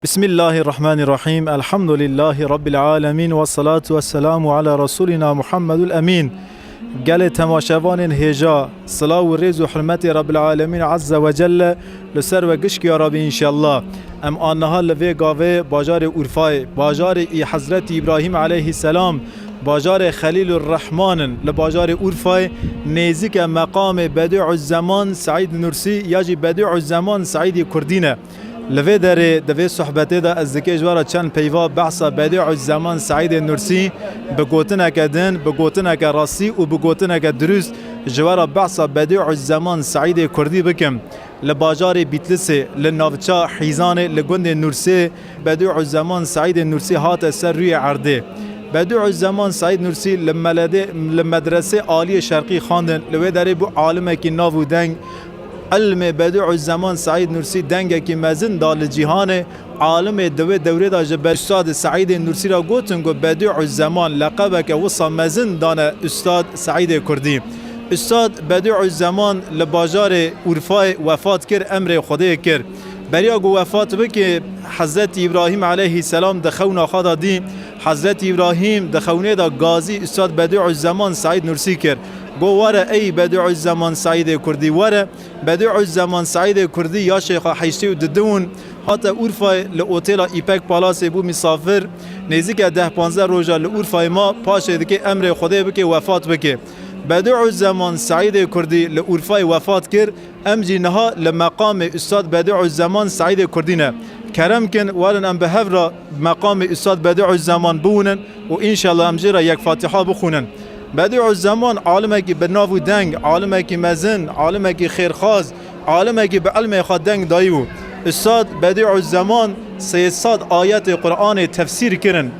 بسم الله الرحمن الرحيم. الحمد لله رب العالمين والصلاة والسلام على رسولنا محمد الأمين. قال تماشوان هجا صلاة ورز وحرمة رب العالمين عز وجل لسر وقشك يا رب إن شاء الله. ام آنها لفي قاوه باجار أورفاي باجار حضرت إبراهيم عليه السلام باجار خليل الرحمن لباجار أورفاي نيزك مقام بديع الزمان سعيد نورسي يجي بديع الزمان سعيد كردينه لفه داره دوی صحبته دا از ذکر جوارا چند پیوا بحثا بدیع الزمان سعید نورسی بگوتنه که دن بگوتنه که راسی و بگوتنه که درست جوارا بحثا بدیع الزمان سعید کردی بکم لباجار بیتلسه لناوچا حیزانه لگوند نورسی بدیع الزمان سعید نورسی هات سر روی عرده بدیع الزمان سعید نورسی لمدرسه عالی شرقی خواندن لوی داره بو عالمه که ناو دنگ علم بدیع الزمان سعید نورسی دنگه که مزن دال جهان عالم دوره دا جبر استاد سعید نورسی را گوتن گو بدیع الزمان لقبه که وصا مزن دانه استاد سعید کردی استاد بدیع الزمان لباجار اورفای وفات کرد امر خدا کرد بریا گو وفات بکه حضرت ابراهیم علیه السلام دخونا خدا دی حضرت ابراهیم دخونه دا غازی استاد بدیع الزمان سعید نورسی کرد گو وره ای بدیع الزمان سعید کردی وره بدیع الزمان سعید کردی یا شیخ حیشتی و ددون حتی اورفای لأوتیلا ایپک پالاس بو مسافر نزدیک 10-15 روزا لأورفای ما پاشه دکه امر خدا بکه وفات بکه بدیع الزمان سعید کردی لأورفای وفات کرد امجی نها لمقام استاد بدیع الزمان سعید کردینه کرم کن وارن ام بهفرا مقام استاد بدیع الزمان بونن و انشالله امجی را یک فاتحه بخونن بدیع الزمان عالمه که به ناو دنگ عالمه که مزن عالمه که خیرخواز عالمه که به علم خود دنگ دایو استاد بدیع الزمان 300 آیت قرآن تفسیر کرن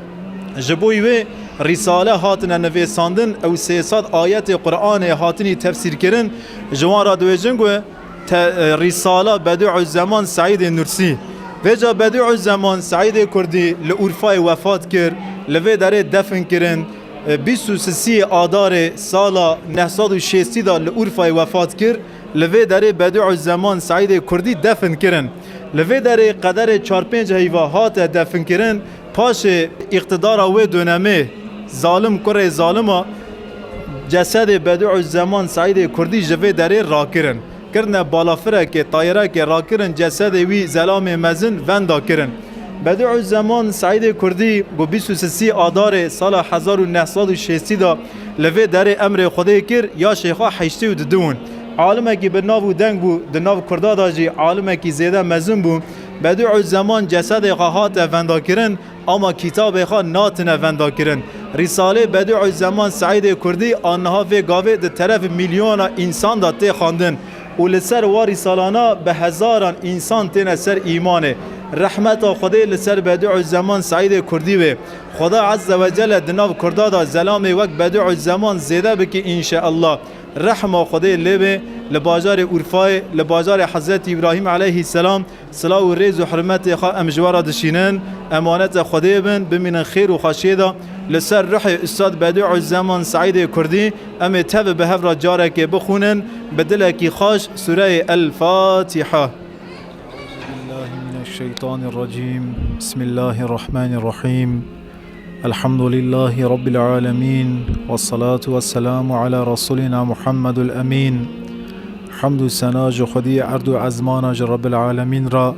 جبوی و رساله هاتن نویساندن او 300 آیت قرآن هاتنی تفسیر کرن جوان را دویجنگو رساله بدیع الزمان سعید نورسی وجا بدیع الزمان سعید کردی لأورفای وفات کرد لوی داره دفن کرن 23 آذار سال 960 دا لأورفای وفات کرد لوی داره بدیع الزمان سعید کردی دفن کرن لوی داره قدر 4-5 هیوا هات دفن کرن پاش اقتدار و دونمه ظالم کره ظالما جسد بدیع الزمان سعید کردی جوی داره را کرن کرن بالافره که طایره که را کرن جسد وی زلام مزن وندا کرن بدیع الزمان سعید کردی گو 23 آذار سال 1960 دا لوی داره امر خدا کرد یا شیخا حیشتی و ددون عالمه که به ناو دنگ بو د ناو کردا داجی عالمه که زیده مزن بو بدیع الزمان جسد خواهات وندا کرن اما کتاب خواه ناتن وندا کرن رساله بدیع الزمان سعید کردی آنها و گاوه ده طرف میلیون انسان دا تی خواندن و لسر و رسالانا به هزاران انسان تین سر ایمانه رحمت خدا لسر بدیع الزمان سعید کردی و خدا عز و جل دناو کردا دا زلام وقت بدیع الزمان زیده بکی انشاءالله رحمه خدا لبه لباجار اورفای لباجار حضرت ابراهیم علیه السلام صلاح و ریز و حرمت خواه امجوارا دشینن امانت خدا بن بمینن خیر و خاشیده لسر روح استاد بدیع الزمان سعید کردی ام تب به هفرا جاره که بخونن بدلکی خاش سوره الفاتحه الشيطان الرجيم بسم الله الرحمن الرحيم الحمد لله رب العالمين والصلاة والسلام على رسولنا محمد الأمين حمد سناج خدي عرض عزمانج رب العالمين را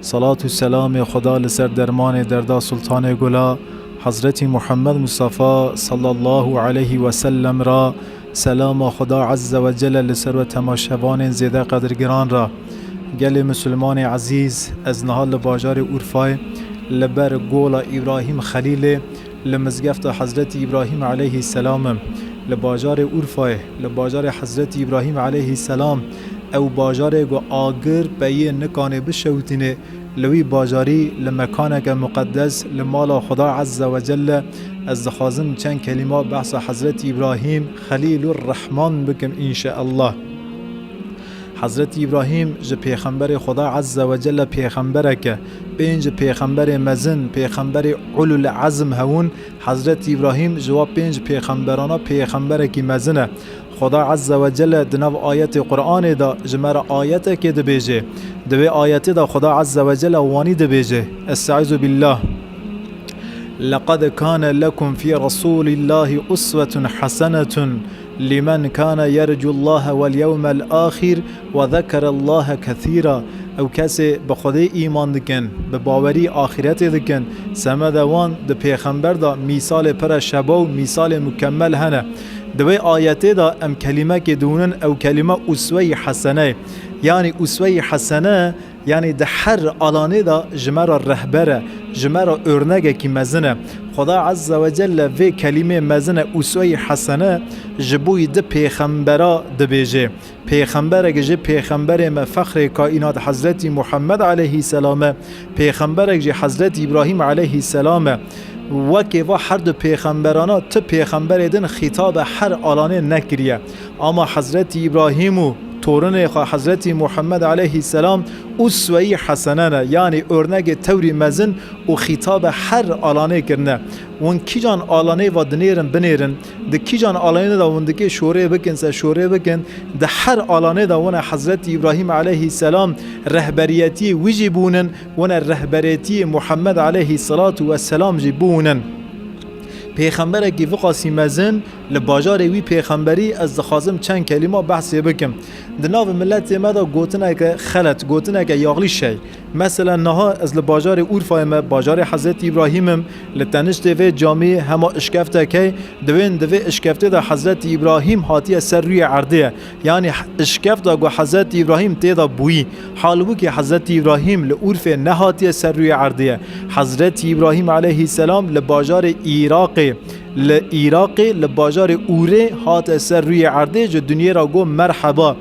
صلاة السلام خدا لسر درمان دردا سلطان گلا حضرت محمد مصطفى صلى الله عليه وسلم را سلام خدا عز وجل لسر و تماشوان زیده قدرگران را گل مسلمان عزیز از نهال باجار اورفای لبر گولا ابراهیم خلیل لمزگفت حضرت ابراهیم علیه السلام لباجار اورفای لباجار حضرت ابراهیم علیه السلام او باجار گو آگر بیه نکانه بشوتینه لوی باجاری لمکانک مقدس لمالا خدا عز و جل از دخازم چند کلمه بحث حضرت ابراهیم خلیل الرحمن بکم انشاء الله حضرت ابراهیم ج پیغمبر خدا عز و جل پیغمبره که پنج پیغمبر مزن پیغمبر علو العزم هون حضرت ابراهیم جواب پنج پیغمبرانا پیغمبره که مزنه خدا عز و جل دنو آیت قرآن دا جمر آیت که دبیجه دوی آیت دا خدا عز و جل وانی دبیجه استعیذ بالله لقد كان لكم في رسول الله أسوة حسنة لمن كان يرجو الله واليوم الآخر وذكر الله كثيرا او کسی به خدای ایمان دکن به باوری آخرت دکن سمدوان د پیغمبر دا مثال پر شبا و مثال مکمل هنه دوی آیت دا ام کلمه که دونن او کلمه اسوه حسنه یعنی اسوه حسنه یعنی ده هر آلانه دا جمرا رهبره جمرا ارنگه کی مزنه خدا عز و جل و کلمه مزنه اسوه حسنه جبوی ده پیغمبرا ده بیجه پیغمبره که پیغمبر ما فخر کائنات حضرت محمد علیه السلام پیغمبره که حضرت ابراهیم علیه السلام وکی و هر دو پیغمبرانا تو پیغمبر دن خطاب هر آلانه نکریه اما حضرت ابراهیم و تورن حضرت محمد علیه السلام اسوه حسنه یعنی ارنگ توری مزن و خطاب هر آلانه کرنه وان کی جان آلانه و دنیرن بنیرن ده کی جان آلانه دا وندگی شوره بکن سه شوره بکن ده هر آلانه دا ون حضرت ابراهیم علیه السلام رهبریتی وجبونن ون رهبریتی محمد علیه السلام جبونن پیغمبر کی وقاسی مزن لباجار وی پیغمبری از خازم چند کلمه بحث بکم دناو ملت مدا گوتنه که خلط گوتنه که یاغلی شی مثلا نها از لباجار اورفای ما باجار حضرت ابراهیم لتنش دوی جامعه هما اشکفته که دوی اشکفته دا حضرت ابراهیم هاتی سر روی عرضه یعنی اشکفته گو حضرت ابراهیم تیدا بویی حالو که حضرت ابراهیم لورف نهاتی سر روی عرضه حضرت ابراهیم علیه السلام لباجار عراق لباجار اوره هات سر روی عرضه جو دنیا را گو مرحبا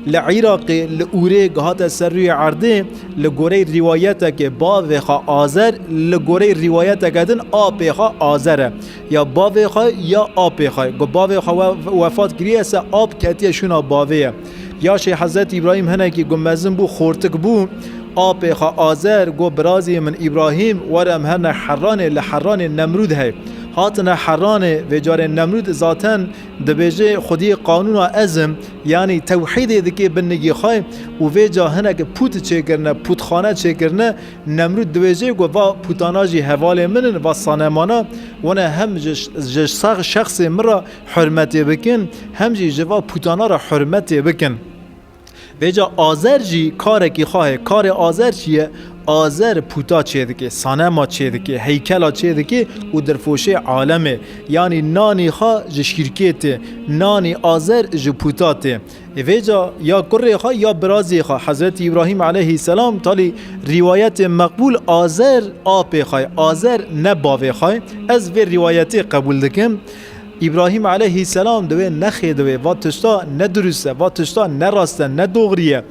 لعراق لأوره هات سر روی عرضه لگوره روایت که باوخا آذر لگوره روایت کدن آبخا آذره یا باوخا یا آبخا گو باوخا وفات گریه سه آب کتیه شونا باوه یا شی حضرت ابراهیم هنه که گو مزن بو خورتک بو آبخا آذر گو برازی من ابراهیم ورم هنه حران لحران نمرود هی هاتنا حرانه و جار نمرود ذاتن دبیجه خودی قانون و ازم یعنی توحید دکی بنگی خواهی و ویجا هنک پوت چه کرنه پوتخانه چه کرنه نمرود دبیجه گو و پوتاناجی حوال منن و سانمانا ونه هم جساق شخص مرا حرمتی بکن هم جوا پوتانا را حرمتی بکن ویجا آذر جی کار کی خواه کار آذر چیه آذر پوتا چه دکی سانما چه دکی هیکلا چه دکی و درفوشه عالمه یعنی نانی خواه جشکرکیت نانی آذر جپوتاته ویجا یا کره خواه یا برازی خواه حضرت ابراهیم علیه السلام تالی روایت مقبول آذر آب خواه آذر نباوه خواه از وی روایتی قبول دکم ابراهیم علیه السلام دوی نخی دوی و تشتا ندرسته و تشتا نراسته ندوغریه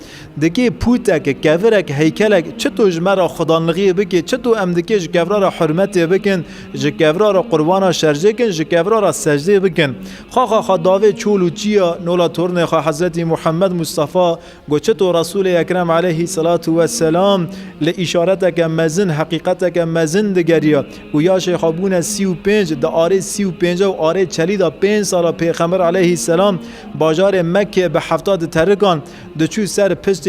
دکی پوتک کفرک هیکلک چطور جمرا خدانلغی بکی چطور امدکی جکفرا را حرمتی بکن جکفرا را قربانا شرجه کن جکفرا را سجده بکن خواه داوی چولو چیا نولا تورن خواه حضرت محمد مصطفی گو چطور رسول اکرم علیه السلام لاشارتک مزن حقیقتک مزن دگریا و یا شیخابون 35 دا آره 35 و آره چلیدا 5 سال پیغمبر علیه السلام باجار مکه به 70 ترکان دچو سر پست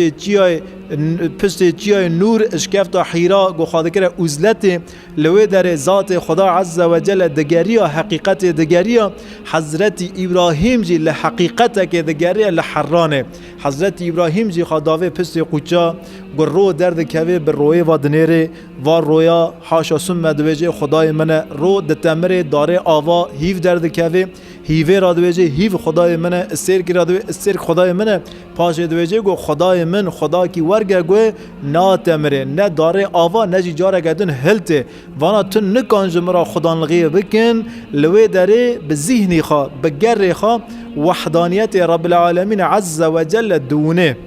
جیای نور اشکفت حیرا گو خادکر عزلت لوی در ذات خدا عز و جل دگریا حقیقت دگریا حضرت ابراهیم جی لحقیقت که دگریا لحرانه حضرت ابراهیم جی خداوه پست قوچا گو رو درد کوی بر روی و دنیره و رویا حاشا سم دویجه خدای من رو دتمر داره آوا هیو درد کوی هیوه را دویجه هیو خدای من استرک را دویجه استرک خدای من پاش دویجه گو خدای من خدا کی ورگه گوه نا تمره نه داره آوا نه جی جاره گدن هلته وانا تو نکانج مرا خدانلغی بکن لوی داره به ذهنی خواه به گر خواه وحدانیت رب العالمین عز و جل دونه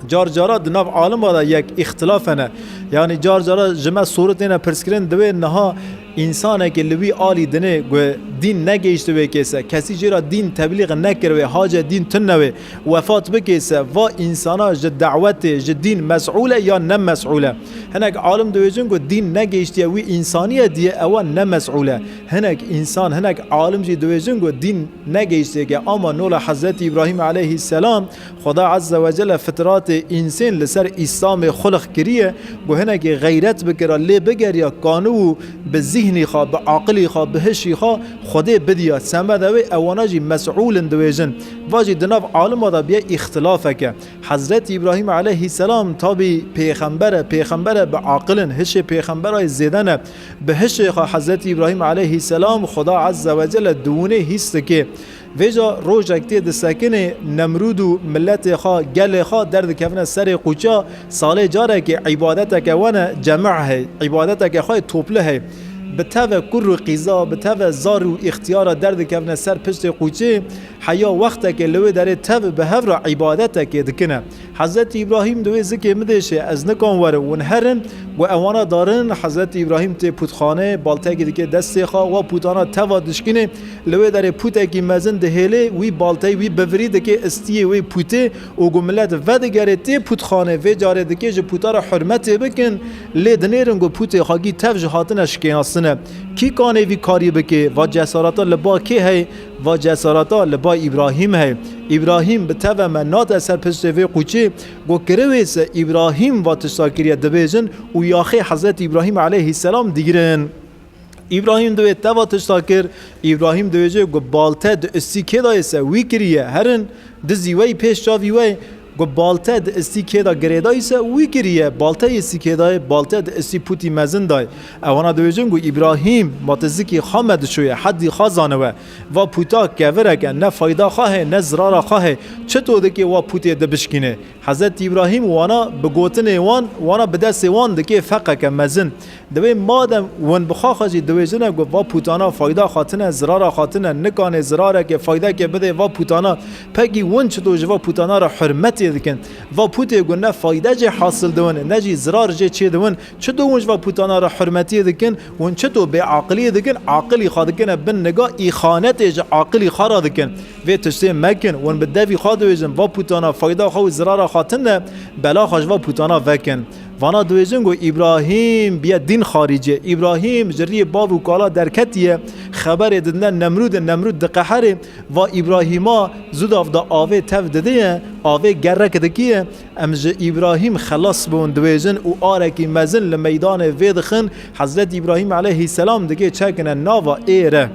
جار جارا دناف عالم بادا یک اختلافنه یعنی جار جارا جمع صورتینا پرسکرین دوی نها انسان که لوی آلی دنه گو دین نگیشته و کسه کسی جرا دین تبلیغ نکره حاجه دین تنوه وفات بکسه و انسانا جد دعوت جد دین مسئوله یا نم مسئوله هنگ عالم دویجن گو دین نگیشته وی انسانیه دیه اوا نم مسئوله هنگ انسان هنگ عالم جی دویجن گو دین نگیشته که اما نول حضرت ابراهیم علیه السلام خدا عز و جل فطرات انسان لسر اسلام خلق کریه گو هنگ غیرت بکره لی بگر یا کانو به ذهنی خواه به عقلی خواه به هشی خواه خدا بدیا سمده و اواناجی مسئول دویجن واجی دناف عالم دا بیا اختلافه که حضرت ابراهیم علیه السلام تابی پیغمبر به عقلن هش پیغمبرای زیدن به هش خواه حضرت ابراهیم علیه السلام خدا عز و جل دونه هست که ویجا روزکتی دستکنه نمرود و ملت خواه گل خواه درد کفنه سر قوچا ساله جاره که عبادت که ونه جمع ہے عبادت که خواه توپله ہے به طو کر و قیزا به طو زار و اختیار درد کفنه سر پشت قوچه حیا وقت که لوی داره طو به هفر عبادت که دکنه حضرت ابراهیم دوی زکی مدشه از نکان وره ونهرن و اوانا دارن حضرت ابراهیم تی پوتخانه بالته که دکه دستی خواه و پوتانا توا دشکنه لوی داره پوته که مزن دهیله وی بالته وی بفری دکه استیه وی پوته و گملت ودگره تی پوتخانه وی جاره دکه جه پوتا را حرمت بکن لیدنیرن گو پوته خاگی تف جهاتنش کناسنه کی کانه وی کاری بکه و جسارتا لبا که هی و جسارتا لبا ابراهیم ہے ابراهیم به تو منات اثر پشت وی قوچه گو کرویس ابراهیم و تشتاکریه دبیجن و یاخی حضرت ابراهیم علیه السلام دیگرن ابراهیم دوی توا تشتاکر ابراهیم دویجه گو بالته دو استی که دایسه وی کریه هرن دزی وی پیش جاوی وی گو بالته د استی که دا گریدایسه وی کریه بالته استی که دای بالته د استی پوتی مزن دای اوانا دویجن گو ابراهیم ماتزکی خامد شویه حدی خازانوه و پوتا کورگه نه فایده خواه نه زرار خواه چطور دکی و پوتی دبشکینه حضرت ابراهیم وانا بگوتن وانا بدست وان دکی فقه که مزن دوی مادم ون بخواه جی دویجنه گو و پوتانا فایده خاطنه زرار خاطنه نکانه زراره که فایده که بده و پوتانا پگی ون چطور جوا پوتانا را حرمت دکن و پوتی گو نه فایده جه حاصل دون نه جی زرار جه چه دون چطور ونج و پوتانا را حرمتی دکن ون چطور به عقلی دکن عقلی خواه دکن بن نگاه ایخانت جه عقلی خواه دکن و تشتی مکن ون بدوی خواه دویجن و پوتانا فایده خواه زرار خاطنه بلا خواه و پوتانا وکن وانا دویجن گو ابراهیم بیا دین خارجه ابراهیم جری باب و کالا درکتیه خبر دندن نمرود دقهره و ابراهیما زود افدا آوه تف دده آوه گرک دکیه امج ابراهیم خلاص بون دویجن و آرکی مزن لمیدان ویدخن حضرت ابراهیم علیه السلام دکه چکنه ناوا ایره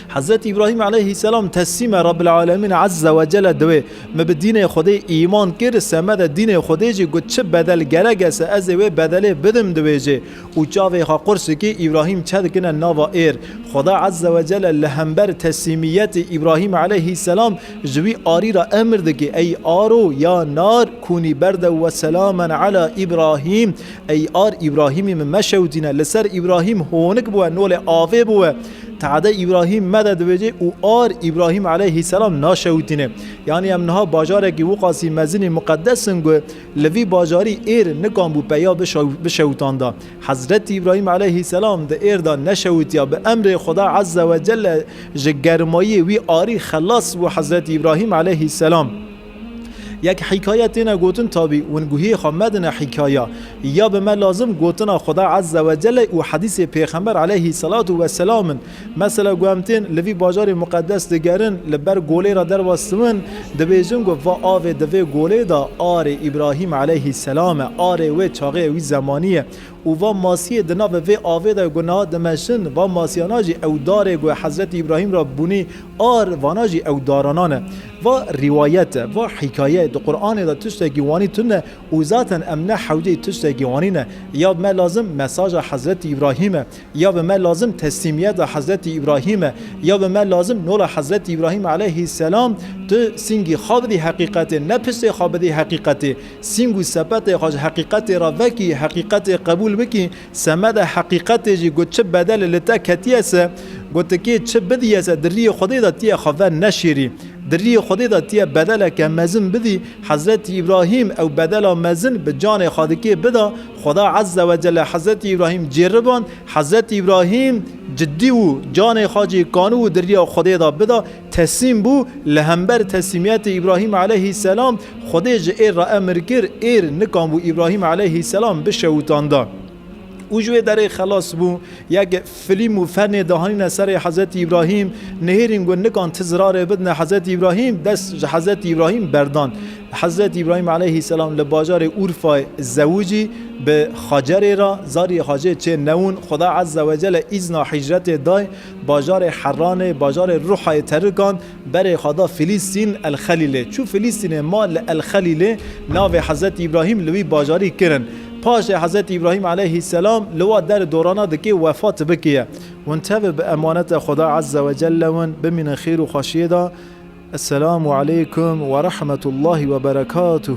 حضرت ابراهیم علیه السلام تسلیم رب العالمین عز و جل دوی مبدین خدای ایمان کرد سمد دین خدای جی گوت چه بدل گرگس از و بدل بدم دوی جی و چاوی ها قرص که ابراهیم چد کنه ناوا ایر خدا عز و جل لهمبر تسلیمیت ابراهیم علیه السلام جوی آری را امر دکی ای آرو یا نار کونی برد و سلاما علی ابراهیم ای آر ابراهیمی مشودینه لسر ابراهیم هونک بو نول آوه بو تعده ابراهیم مدد وجه و آر ابراهیم علیه السلام ناشوتینه یعنی امنها باجاره که وقاسی مزین مقدسن گو لوی باجاری ایر نکام بو پیا بشوتان دا حضرت ابراهیم علیه السلام ده ایر دا نشوتیا به امر خدا عز و جل جگرمایی وی آری خلاص و حضرت ابراهیم علیه السلام یک حکایت اینا گوتن تابی ونگوهی خامدن حکایه یا به من لازم گوتن خدا عز و جل و حدیث پیغمبر علیه الصلاة و السلام مثلا گوامتین لوی باجار مقدس دگرن لبر گوله را در واستمن دبیجن گو و آوه دوی گوله دا آر ابراهیم علیه السلام آر و چاقه وی زمانیه و ماسی دنا و آوه دا گناه دمشن و ماسیاناجی او داره گو حضرت ابراهیم را بونی آر واناجی او دارانانه و روایت و حکایه دو قرآن دا تشتگی وانی تونه و ذاتن امنه حوجه تشتگی وانینه یا به من لازم مساج حضرت ابراهیم یا به من لازم تسلیمیت حضرت ابراهیم یا به من لازم نول حضرت ابراهیم علیه السلام تو سینگی خواب دی حقیقت نه پشت خواب دی حقیقت سینگو سپت خواج حقیقت را وکی حقیقت قبول بکی سمد حقیقت جی گو چه بدل لتا کتیسه گوته که چه بدیسه دری خدای دا تیه خواه نشیری دری خودی دا تیه بدل که مزن بدی حضرت ابراهیم او بدل مزن به جان خادکی بدا خدا عز و جل حضرت ابراهیم جربان حضرت ابراهیم جدی و جان خاجی کانو و دری خودی دا بدا تسلیم بو لهمبر تسلیمیت ابراهیم علیه السلام خودی جه ایر را امر کر ایر نکام بو ابراهیم علیه السلام بشوتان دا او جوی در خلاص بو یک فیلم و فن دهانی سر حضرت ابراهیم نهیرین گو نکان تزرار بدن حضرت ابراهیم دست حضرت ابراهیم بردان حضرت ابراهیم علیه السلام لباجار اورفا زوجی به خاجر را زاری خاجر چه نون خدا عز و جل اذن حجرت دای باجار حران باجار روح ترکان بر خدا فلسطین الخلیل چو فلسطین مال الخلیل ناو حضرت ابراهیم لوی باجاری کرن پاش حضرت ابراهیم علیه السلام لوا در دورانا دکی وفات بکیه وانتبه به امانت خدا عز و جل ون بمن خیر و خاشیه دا السلام علیکم و رحمت الله و برکاته